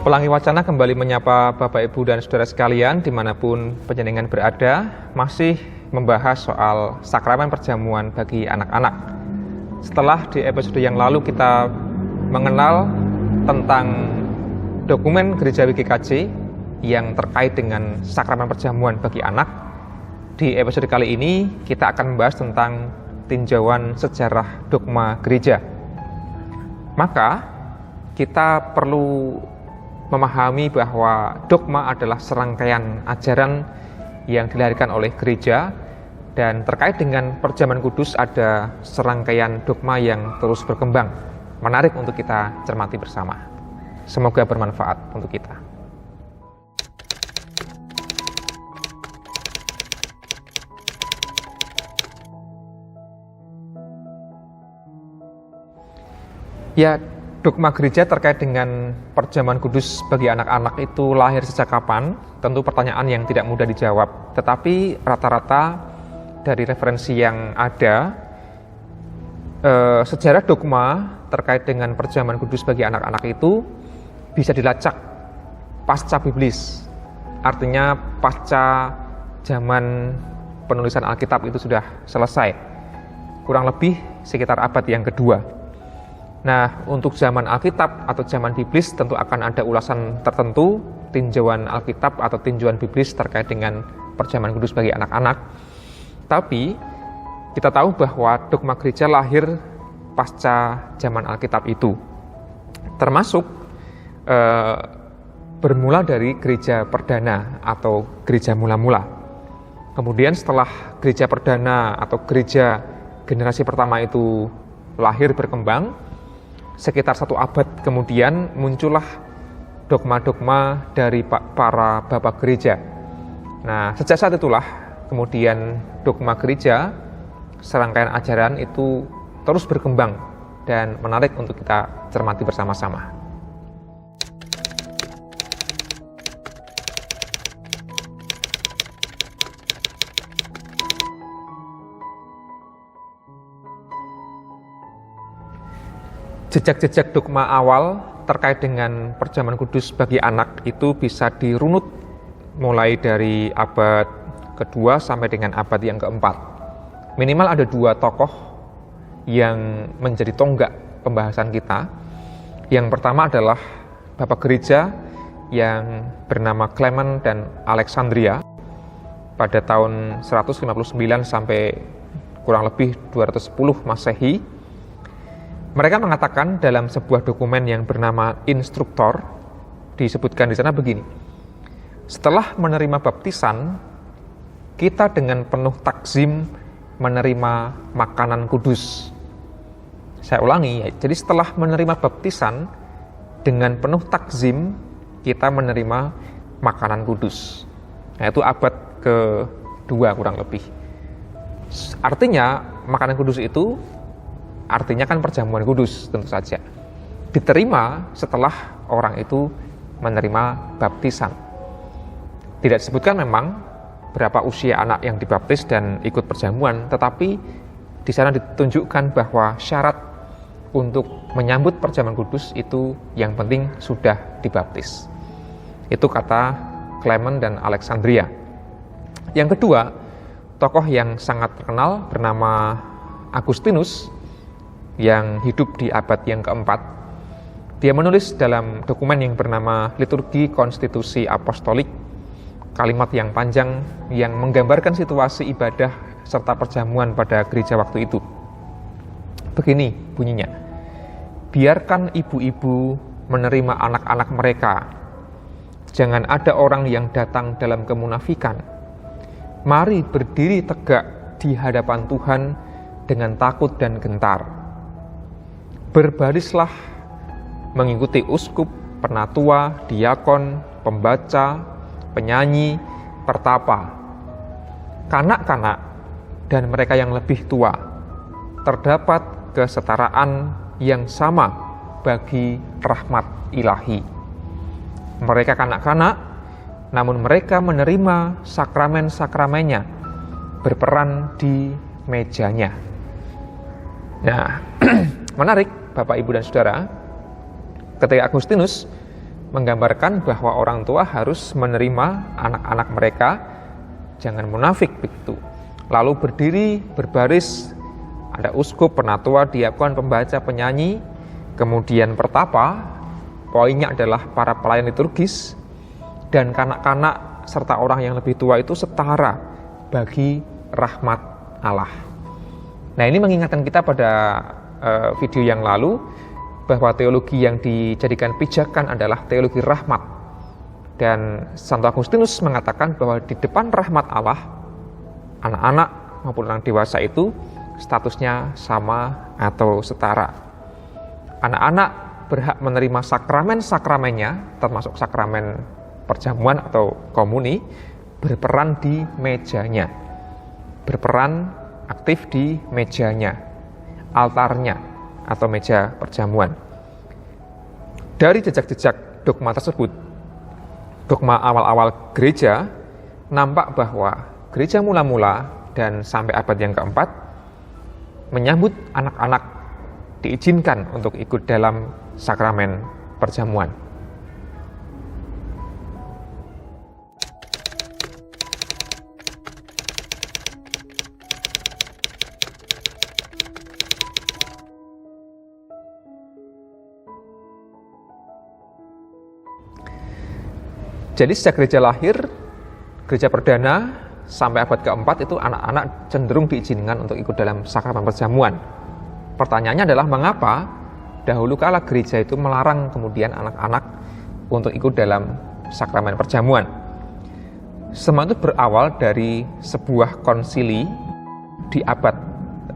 Pelangi Wacana kembali menyapa Bapak, Ibu, dan Saudara sekalian dimanapun panjenengan berada, masih membahas soal sakramen perjamuan bagi anak-anak. Setelah di episode yang lalu kita mengenal tentang dokumen Gereja GKJ yang terkait dengan sakramen perjamuan bagi anak, di episode kali ini kita akan membahas tentang tinjauan sejarah dogma gereja. Maka kita perlu memahami bahwa dogma adalah serangkaian ajaran yang dilahirkan oleh gereja, dan terkait dengan perjamuan kudus ada serangkaian dogma yang terus berkembang. Menarik untuk kita cermati bersama. Semoga bermanfaat untuk kita. Ya, dogma gereja terkait dengan perjamuan kudus bagi anak-anak itu lahir sejak kapan? Tentu pertanyaan yang tidak mudah dijawab. Tetapi rata-rata dari referensi yang ada, sejarah dogma terkait dengan perjamuan kudus bagi anak-anak itu bisa dilacak pasca biblis. Artinya pasca zaman penulisan Alkitab itu sudah selesai. Kurang lebih sekitar abad yang kedua. Nah, untuk zaman Alkitab atau zaman Biblis tentu akan ada ulasan tertentu, tinjauan Alkitab atau tinjauan Biblis terkait dengan perjamuan kudus bagi anak-anak. Tapi, kita tahu bahwa dogma gereja lahir pasca zaman Alkitab itu. Termasuk bermula dari gereja perdana atau gereja mula-mula. Kemudian setelah gereja perdana atau gereja generasi pertama itu lahir berkembang, sekitar 1 abad kemudian muncullah dogma-dogma dari para bapak gereja. Nah, sejak saat itulah kemudian dogma gereja, serangkaian ajaran itu terus berkembang dan menarik untuk kita cermati bersama-sama. Jejak-jejak dogma awal terkait dengan perjamuan kudus bagi anak itu bisa dirunut mulai dari abad kedua sampai dengan abad yang keempat. Minimal ada 2 tokoh yang menjadi tonggak pembahasan kita. Yang pertama adalah bapak gereja yang bernama Clement dan Alexandria pada tahun 159 sampai kurang lebih 210 Masehi. Mereka mengatakan dalam sebuah dokumen yang bernama Instruktor, disebutkan di sana begini: setelah menerima baptisan, kita dengan penuh takzim menerima makanan kudus. Saya ulangi, jadi setelah menerima baptisan, dengan penuh takzim kita menerima makanan kudus. Nah, itu abad kedua kurang lebih. Artinya makanan kudus itu artinya kan perjamuan kudus tentu saja. Diterima setelah orang itu menerima baptisan. Tidak disebutkan memang berapa usia anak yang dibaptis dan ikut perjamuan, tetapi di sana ditunjukkan bahwa syarat untuk menyambut perjamuan kudus itu yang penting sudah dibaptis. Itu kata Clement dan Alexandria. Yang kedua, tokoh yang sangat terkenal bernama Agustinus yang hidup di abad yang keempat. Dia menulis dalam dokumen yang bernama Liturgi Konstitusi Apostolik kalimat yang panjang yang menggambarkan situasi ibadah serta perjamuan pada gereja waktu itu. Begini bunyinya: biarkan ibu-ibu menerima anak-anak mereka. Jangan ada orang yang datang dalam kemunafikan. Mari berdiri tegak di hadapan Tuhan dengan takut dan gentar. Berbarislah mengikuti uskup, penatua, diakon, pembaca, penyanyi, pertapa, kanak-kanak, dan mereka yang lebih tua. Terdapat kesetaraan yang sama bagi rahmat ilahi. Mereka kanak-kanak, namun mereka menerima sakramen-sakramennya, berperan di mejanya. Nah, menarik Bapak, Ibu, dan Saudara, ketika Agustinus menggambarkan bahwa orang tua harus menerima anak-anak mereka, jangan munafik begitu. Lalu berdiri, berbaris, ada uskup, penatua, diakon, pembaca, penyanyi, kemudian pertapa, poinnya adalah para pelayan liturgis, dan kanak-kanak serta orang yang lebih tua itu setara bagi rahmat Allah. Nah, ini mengingatkan kita pada video yang lalu bahwa teologi yang dijadikan pijakan adalah teologi rahmat. Dan Santo Agustinus mengatakan bahwa di depan rahmat Allah, anak-anak maupun orang dewasa itu statusnya sama atau setara. Anak-anak berhak menerima sakramen-sakramennya, termasuk sakramen perjamuan atau komuni, berperan di mejanya, berperan aktif di mejanya, altarnya, atau meja perjamuan. Dari jejak-jejak dogma tersebut, dogma awal-awal gereja, nampak bahwa gereja mula-mula dan sampai abad yang keempat menyambut anak-anak diizinkan untuk ikut dalam sakramen perjamuan. Jadi sejak gereja lahir, gereja perdana sampai abad keempat itu anak-anak cenderung diizinkan untuk ikut dalam sakramen perjamuan. Pertanyaannya adalah mengapa dahulu kala gereja itu melarang kemudian anak-anak untuk ikut dalam sakramen perjamuan. Semua itu berawal dari sebuah konsili di abad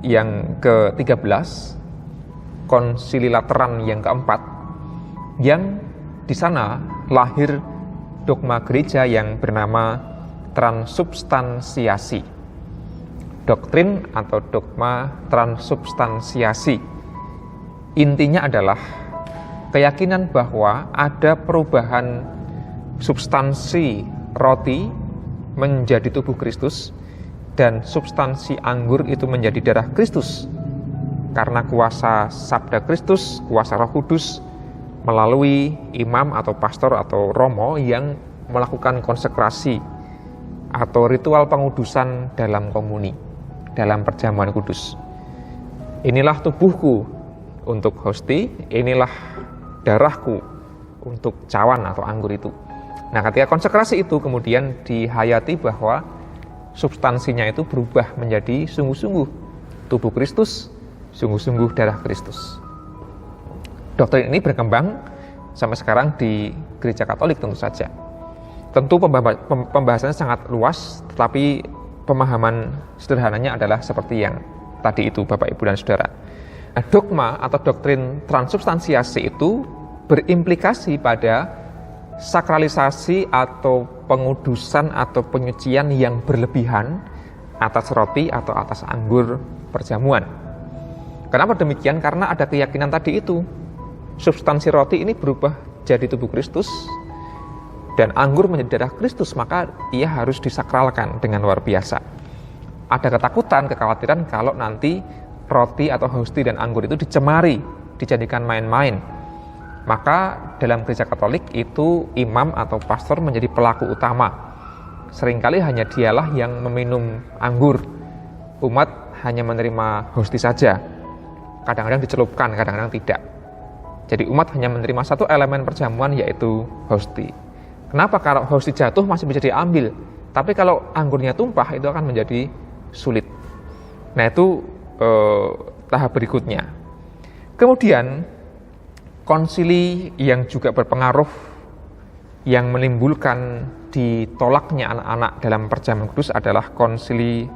yang ke-13, konsili Lateran yang keempat, yang di sana lahir dogma gereja yang bernama transubstansiasi. Doktrin atau dogma transubstansiasi. Intinya adalah keyakinan bahwa ada perubahan substansi roti menjadi tubuh Kristus dan substansi anggur itu menjadi darah Kristus. Karena kuasa sabda Kristus, kuasa Roh Kudus melalui imam atau pastor atau romo yang melakukan konsekrasi atau ritual pengudusan dalam komuni, dalam perjamuan kudus. Inilah tubuhku untuk hosti, inilah darahku untuk cawan atau anggur itu. Nah, ketika konsekrasi itu kemudian dihayati bahwa substansinya itu berubah menjadi sungguh-sungguh tubuh Kristus, sungguh-sungguh darah Kristus. Doktrin ini berkembang sampai sekarang di gereja Katolik tentu saja. Tentu pembahasannya sangat luas, tetapi pemahaman sederhananya adalah seperti yang tadi itu Bapak, Ibu, dan Saudara. Nah, dogma atau doktrin transubstansiasi itu berimplikasi pada sakralisasi atau pengudusan atau penyucian yang berlebihan atas roti atau atas anggur perjamuan. Kenapa demikian? Karena ada keyakinan tadi itu. Substansi roti ini berubah jadi tubuh Kristus dan anggur menjadi darah Kristus, maka ia harus disakralkan dengan luar biasa. Ada ketakutan, kekhawatiran kalau nanti roti atau hosti dan anggur itu dicemari, dijadikan main-main. Maka dalam gereja Katolik itu imam atau pastor menjadi pelaku utama. Seringkali hanya dialah yang meminum anggur. Umat hanya menerima hosti saja. Kadang-kadang dicelupkan, kadang-kadang tidak. Jadi umat hanya menerima satu elemen perjamuan, yaitu hosti. Kenapa? Kalau hosti jatuh masih bisa diambil, tapi kalau anggurnya tumpah itu akan menjadi sulit. Nah, itu tahap berikutnya. Kemudian konsili yang juga berpengaruh, yang menimbulkan ditolaknya anak-anak dalam perjamuan kudus adalah konsili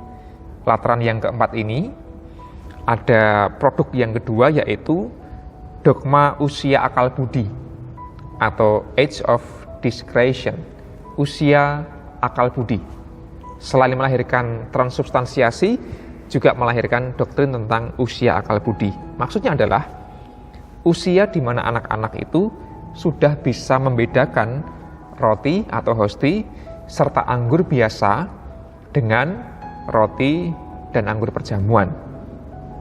Lateran yang keempat ini. Ada produk yang kedua, yaitu dogma usia akal budi atau age of discretion, usia akal budi. Selain melahirkan transubstansiasi, juga melahirkan doktrin tentang usia akal budi. Maksudnya adalah usia di mana anak-anak itu sudah bisa membedakan roti atau hosti serta anggur biasa dengan roti dan anggur perjamuan.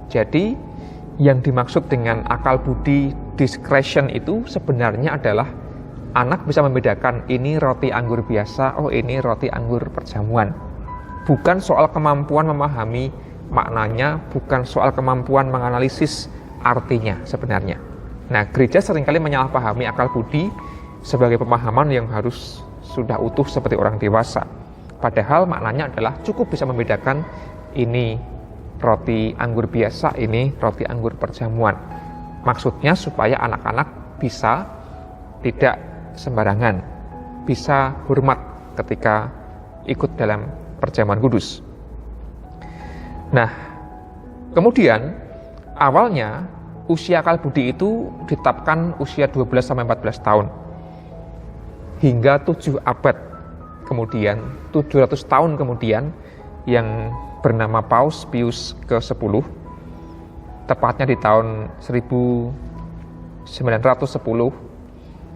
Jadi yang dimaksud dengan akal budi discretion itu sebenarnya adalah anak bisa membedakan ini roti anggur biasa, oh ini roti anggur perjamuan. Bukan soal kemampuan memahami maknanya, bukan soal kemampuan menganalisis artinya sebenarnya. Nah, gereja seringkali menyalahpahami akal budi sebagai pemahaman yang harus sudah utuh seperti orang dewasa. Padahal maknanya adalah cukup bisa membedakan ini roti anggur biasa, ini roti anggur perjamuan. Maksudnya supaya anak-anak bisa tidak sembarangan, bisa hormat ketika ikut dalam perjamuan kudus. Nah, kemudian awalnya usia akal budi itu ditetapkan usia 12-14 tahun. Hingga 7 abad kemudian, 700 tahun kemudian, yang bernama Paus Pius ke-10, tepatnya di tahun 1910,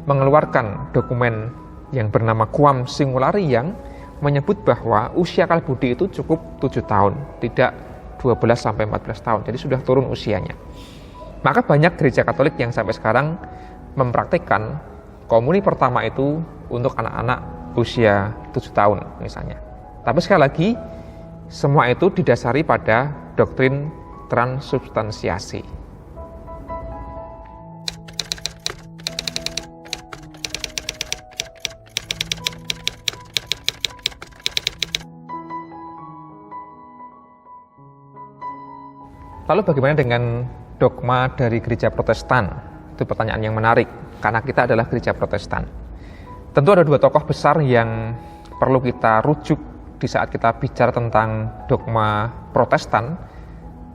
mengeluarkan dokumen yang bernama Quam Singulari yang menyebut bahwa usia akal budi itu cukup 7 tahun, tidak 12-14 tahun, jadi sudah turun usianya. Maka banyak gereja Katolik yang sampai sekarang mempraktikkan komuni pertama itu untuk anak-anak usia 7 tahun misalnya. Tapi sekali lagi, semua itu didasari pada doktrin transubstansiasi. Lalu bagaimana dengan dogma dari gereja Protestan? Itu pertanyaan yang menarik, karena kita adalah gereja Protestan. Tentu ada 2 tokoh besar yang perlu kita rujuk di saat kita bicara tentang dogma Protestan,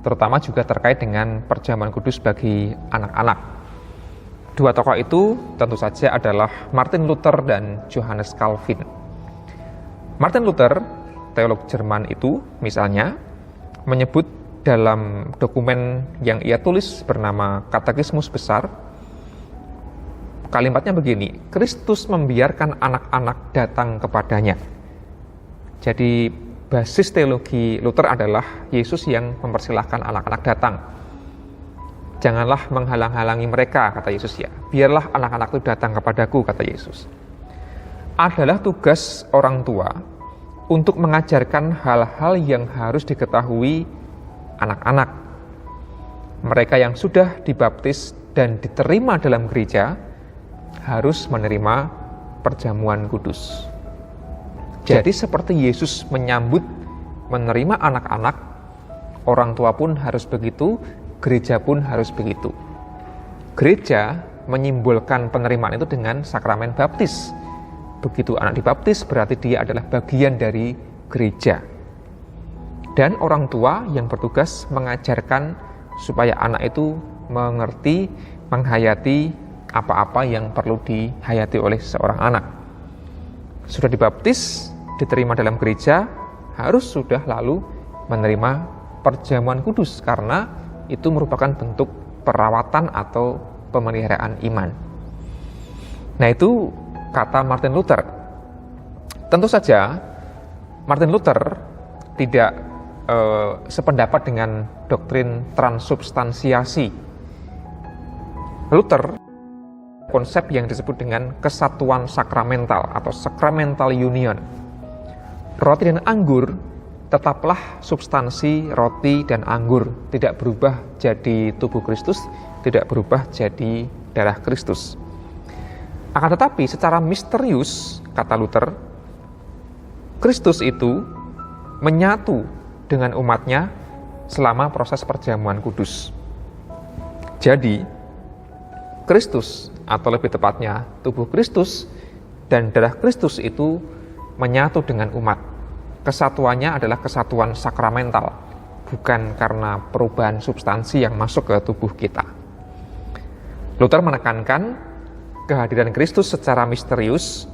terutama juga terkait dengan perjamuan kudus bagi anak-anak. 2 tokoh itu tentu saja adalah Martin Luther dan Johannes Calvin. Martin Luther, teolog Jerman itu misalnya, menyebut dalam dokumen yang ia tulis bernama Katekismus Besar, kalimatnya begini: Kristus membiarkan anak-anak datang kepadanya. Jadi basis teologi Luther adalah Yesus yang mempersilahkan anak-anak datang. Janganlah menghalang-halangi mereka, kata Yesus ya. Biarlah anak-anak itu datang kepadaku, kata Yesus. Adalah tugas orang tua untuk mengajarkan hal-hal yang harus diketahui anak-anak. Mereka yang sudah dibaptis dan diterima dalam gereja harus menerima perjamuan kudus. Jadi seperti Yesus menyambut menerima anak-anak, orang tua pun harus begitu, gereja pun harus begitu. Gereja menyimbolkan penerimaan itu dengan sakramen baptis. Begitu anak dibaptis berarti dia adalah bagian dari gereja. Dan orang tua yang bertugas mengajarkan supaya anak itu mengerti, menghayati apa-apa yang perlu dihayati oleh seorang anak. Sudah dibaptis, diterima dalam gereja, harus sudah lalu menerima perjamuan kudus, karena itu merupakan bentuk perawatan atau pemeliharaan iman. Nah, itu kata Martin Luther. Tentu saja Martin Luther tidak sependapat dengan doktrin transubstansiasi. Luther konsep yang disebut dengan kesatuan sakramental atau sacramental union. Roti dan anggur tetaplah substansi roti dan anggur, tidak berubah jadi tubuh Kristus, tidak berubah jadi darah Kristus. Akan tetapi secara misterius, kata Luther, Kristus itu menyatu dengan umatnya selama proses perjamuan kudus. Jadi, Kristus, atau lebih tepatnya tubuh Kristus dan darah Kristus itu menyatu dengan umat. Kesatuannya adalah kesatuan sakramental, bukan karena perubahan substansi yang masuk ke tubuh kita. Luther menekankan kehadiran Kristus secara misterius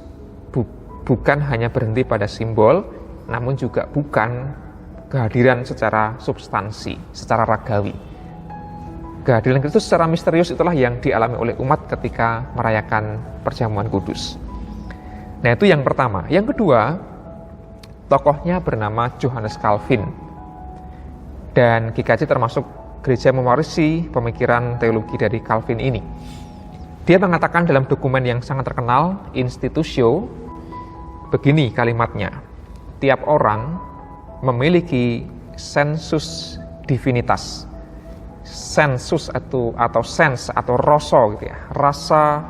bukan hanya berhenti pada simbol, namun juga bukan kehadiran secara substansi, secara ragawi. Kehadiran Kristus secara misterius itulah yang dialami oleh umat ketika merayakan perjamuan kudus. Nah, itu yang pertama. Yang kedua, tokohnya bernama Johannes Calvin. Dan GKJ termasuk gereja mewarisi pemikiran teologi dari Calvin ini. Dia mengatakan dalam dokumen yang sangat terkenal, Institutio, begini kalimatnya, tiap orang memiliki sensus divinitas. Sensus atau sense atau rasa gitu ya, rasa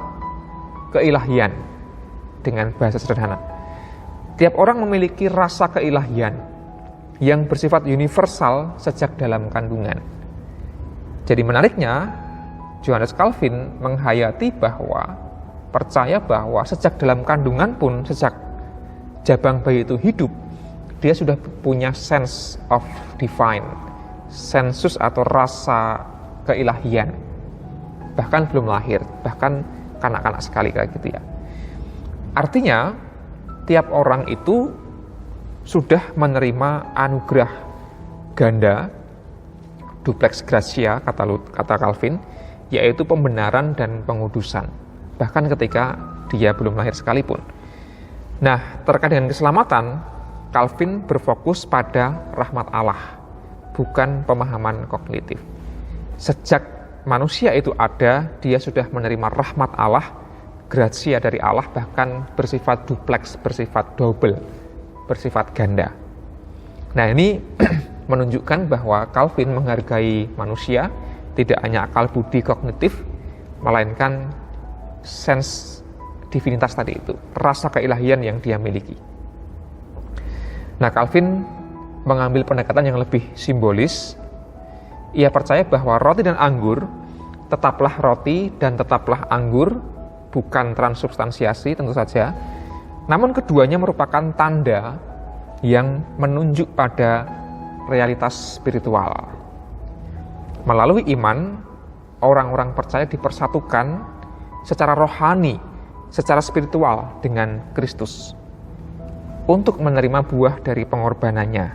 keilahian dengan bahasa sederhana. Tiap orang memiliki rasa keilahian yang bersifat universal sejak dalam kandungan. Jadi menariknya, Johannes Calvin menghayati percaya bahwa sejak dalam kandungan pun, sejak jabang bayi itu hidup, dia sudah punya sense of divine, sensus atau rasa keilahian, bahkan belum lahir, bahkan kanak-kanak sekali kayak gitu ya. Artinya tiap orang itu sudah menerima anugerah ganda, duplex gratia kata Calvin, yaitu pembenaran dan pengudusan, bahkan ketika dia belum lahir sekalipun. Nah, terkait dengan keselamatan, Calvin berfokus pada rahmat Allah, bukan pemahaman kognitif. Sejak manusia itu ada, dia sudah menerima rahmat Allah, gratia dari Allah, bahkan bersifat duplex, bersifat double, bersifat ganda. Nah, ini menunjukkan bahwa Calvin menghargai manusia, tidak hanya akal budi kognitif, melainkan sense divinitas tadi itu, rasa keilahian yang dia miliki. Nah, Calvin mengambil pendekatan yang lebih simbolis. Ia percaya bahwa roti dan anggur tetaplah roti dan tetaplah anggur, bukan transubstansiasi tentu saja. Namun keduanya merupakan tanda yang menunjuk pada realitas spiritual. Melalui iman, orang-orang percaya dipersatukan secara rohani, secara spiritual dengan Kristus untuk menerima buah dari pengorbanannya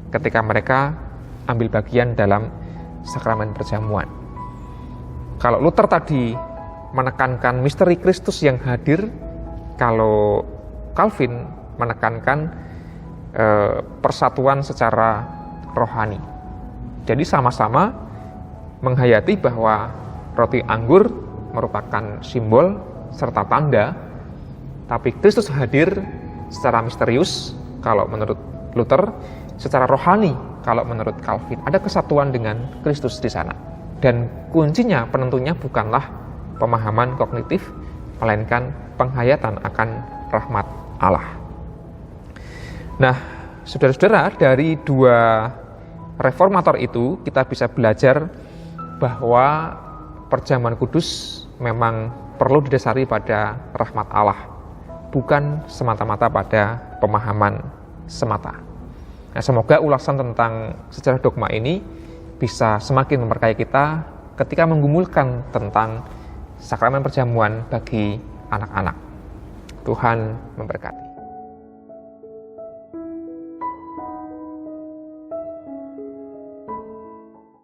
ketika mereka ambil bagian dalam sakramen perjamuan. Kalau Luther tadi menekankan misteri Kristus yang hadir, kalau Calvin menekankan persatuan secara rohani. Jadi sama-sama menghayati bahwa roti anggur merupakan simbol serta tanda, tapi Kristus hadir secara misterius kalau menurut Luther, secara rohani kalau menurut Calvin. Ada kesatuan dengan Kristus di sana. Dan kuncinya, penentunya bukanlah pemahaman kognitif, melainkan penghayatan akan rahmat Allah. Nah, saudara-saudara, dari dua reformator itu kita bisa belajar bahwa perjamuan kudus memang perlu didasari pada rahmat Allah, bukan semata-mata pada pemahaman semata. Nah, semoga ulasan tentang sejarah dogma ini bisa semakin memberkahi kita ketika menggumulkan tentang sakramen perjamuan bagi anak-anak. Tuhan memberkati.